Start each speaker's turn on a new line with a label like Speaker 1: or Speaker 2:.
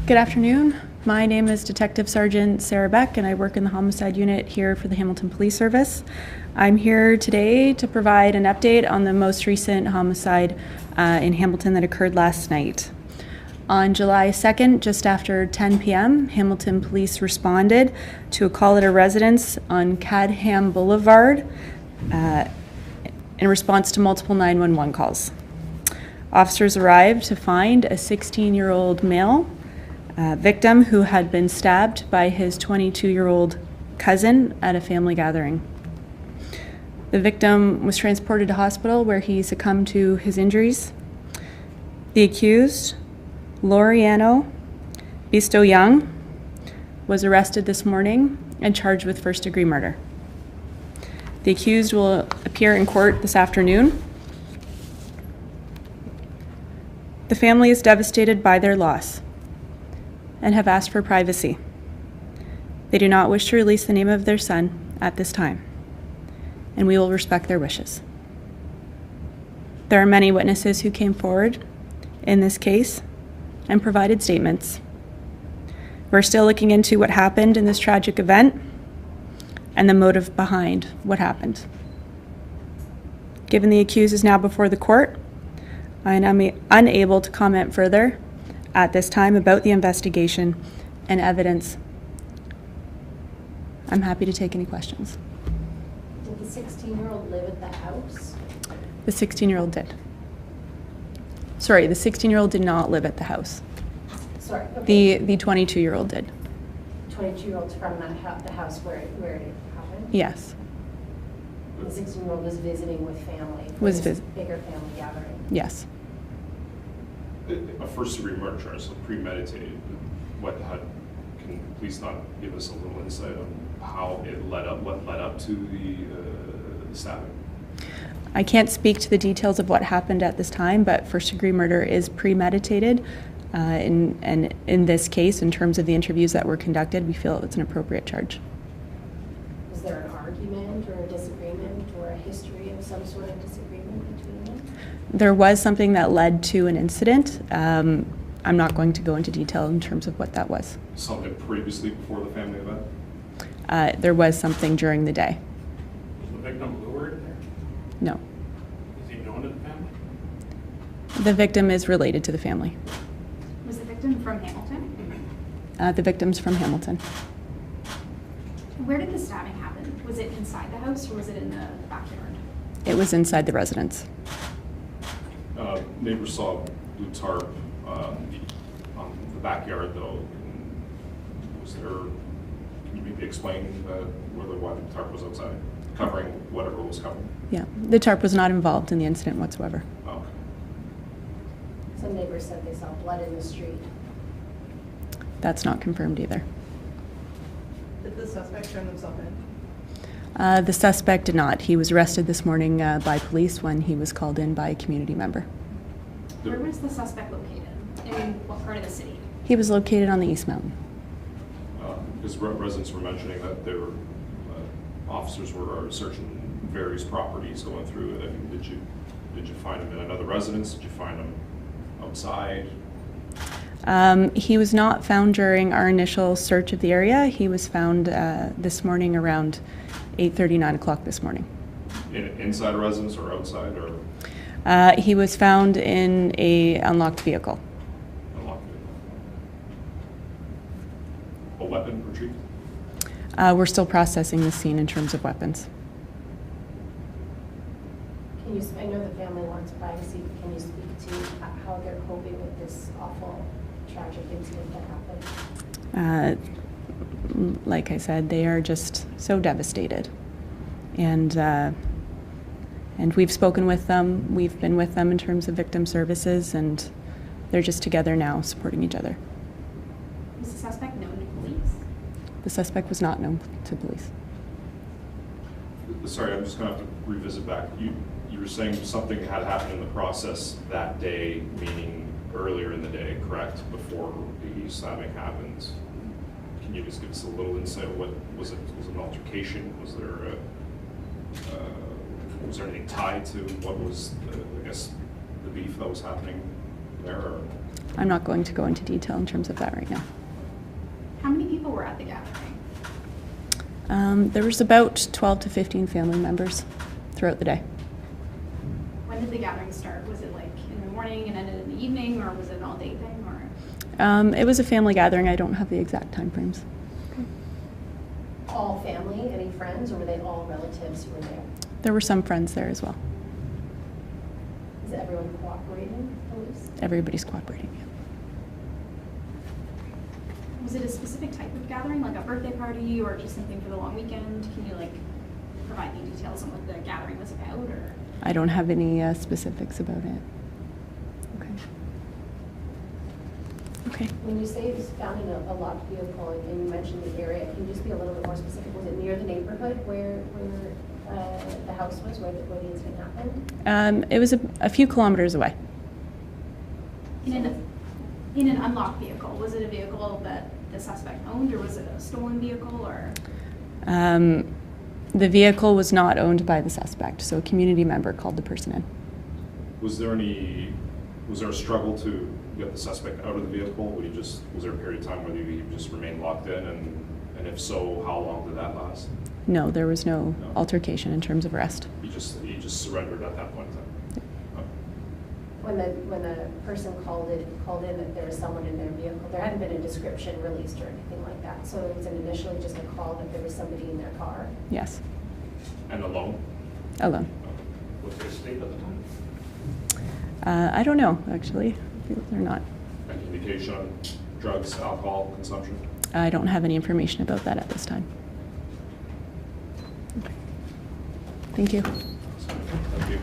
Speaker 1: Good afternoon. My name is Detective Sergeant Sarah Beck, and I work in the homicide unit here for the Hamilton Police Service. I'm here today to provide an update on the most recent homicide in Hamilton that occurred last night. On July 2nd, just after 10 p.m., Hamilton Police responded to a call at a residence on Cadham Boulevard in response to multiple 911 calls. Officers arrived to find a 16-year-old male victim who had been stabbed by his 22-year-old cousin at a family gathering. The victim was transported to hospital where he succumbed to his injuries. The accused, Laureano Bisto Young, was arrested this morning and charged with first-degree murder. The accused will appear in court this afternoon. The family is devastated by their loss and have asked for privacy. They do not wish to release the name of their son at this time, and we will respect their wishes. There are many witnesses who came forward in this case and provided statements. We're still looking into what happened in this tragic event and the motive behind what happened. Given the accused is now before the court, I am unable to comment further at this time about the investigation and evidence. I'm happy to take any questions.
Speaker 2: Did the 16-year-old live at the house?
Speaker 1: The 16-year-old did. Sorry, the 16-year-old did not live at the house.
Speaker 2: Sorry. Okay.
Speaker 1: The 22-year-old did.
Speaker 2: 22-year-old's from that the house where it happened?
Speaker 1: Yes.
Speaker 2: The 16-year-old was visiting with family.
Speaker 1: Bigger
Speaker 2: family gathering.
Speaker 1: Yes.
Speaker 3: A first-degree murder charge, so premeditated. Can you please not give us a little insight on how it what led up to the stabbing?
Speaker 1: I can't speak to the details of what happened at this time, but first-degree murder is premeditated. And in this case, in terms of the interviews that were conducted, we feel it's an appropriate charge.
Speaker 2: Was there an argument or a disagreement or a history of some sort of disagreement between them?
Speaker 1: There was something that led to an incident. I'm not going to go into detail in terms of what that was.
Speaker 3: Something previously before the family event?
Speaker 1: There was something during the day.
Speaker 4: Was the victim lured there?
Speaker 1: No.
Speaker 4: Is he known to the family?
Speaker 1: The victim is related to the family.
Speaker 5: Was the victim from Hamilton?
Speaker 1: The victim's from Hamilton.
Speaker 5: Where did the stabbing happen? Was it inside the house or was it in the backyard?
Speaker 1: It was inside the residence.
Speaker 3: Neighbors saw blue tarp on the backyard, though. Was there? Can you maybe explain why the tarp was outside, covering whatever was covering?
Speaker 1: Yeah, the tarp was not involved in the incident whatsoever.
Speaker 3: Oh, okay.
Speaker 2: Some neighbors said they saw blood in the street.
Speaker 1: That's not confirmed either.
Speaker 6: Did the suspect turn himself in?
Speaker 1: The suspect did not. He was arrested this morning by police when he was called in by a community member.
Speaker 5: Where was the suspect located? In what part of the city?
Speaker 1: He was located on the East Mountain.
Speaker 3: Because residents were mentioning that there were officers were searching various properties, going through it. I mean, did you find him in another residence? Did you find him outside?
Speaker 1: He was not found during our initial search of the area. He was found this morning around 8:30, 9 o'clock this morning.
Speaker 3: Inside a residence or outside, or?
Speaker 1: He was found in a unlocked vehicle.
Speaker 3: Unlocked vehicle. A weapon retrieved?
Speaker 1: We're still processing the scene in terms of weapons.
Speaker 2: I know the family wants privacy, but can you speak to how they're coping with this awful, tragic incident that happened?
Speaker 1: Like I said, they are just so devastated. And we've spoken with them. We've been with them in terms of victim services, and they're just together now, supporting each other.
Speaker 5: Was the suspect known to police?
Speaker 1: The suspect was not known to police.
Speaker 3: Sorry, I'm just going to have to revisit back. You were saying something had happened in the process that day, meaning earlier in the day, correct? Before the stabbing happened. Can you just give us a little insight of what was it? Was it an altercation? Was there anything tied to what was, I guess, the beef that was happening there? Or?
Speaker 1: I'm not going to go into detail in terms of that right now.
Speaker 5: How many people were at the gathering?
Speaker 1: There was about 12 to 15 family members throughout the day.
Speaker 5: When did the gathering start? Was it like in the morning and ended in the evening, or was it an all-day thing, or?
Speaker 1: It was a family gathering. I don't have the exact time frames.
Speaker 2: All family, any friends, or were they all relatives who were there?
Speaker 1: There were some friends there as well.
Speaker 2: Is everyone cooperating, police?
Speaker 1: Everybody's cooperating. Yeah.
Speaker 5: Was it a specific type of gathering, like a birthday party, or just something for the long weekend? Can you like provide any details on what the gathering was about, or?
Speaker 1: I don't have any specifics about it. Okay. Okay.
Speaker 2: When you say it was found in a locked vehicle and you mentioned the area, can you just be a little bit more specific? Was it near the neighborhood where the house was, where the incident happened?
Speaker 1: It was a few kilometers away.
Speaker 5: In an unlocked vehicle, was it a vehicle that the suspect owned, or was it a stolen vehicle, or?
Speaker 1: The vehicle was not owned by the suspect, so a community member called the person in.
Speaker 3: Was there a struggle to get the suspect out of the vehicle? Was there a period of time where he just remained locked in, and if so, how long did that last?
Speaker 1: No, there was no
Speaker 3: No.
Speaker 1: altercation in terms of arrest.
Speaker 3: He just surrendered at that point in time.
Speaker 2: When the person called in that there was someone in their vehicle, there hadn't been a description released or anything like that. So it was initially just a call that there was somebody in their car.
Speaker 1: Yes,
Speaker 3: And alone?
Speaker 1: alone.
Speaker 4: Was there a state at the time?
Speaker 1: I don't know, actually. They're not.
Speaker 3: Any indication on drugs, alcohol consumption?
Speaker 1: I don't have any information about that at this time. Okay. Thank you.
Speaker 3: Thank you.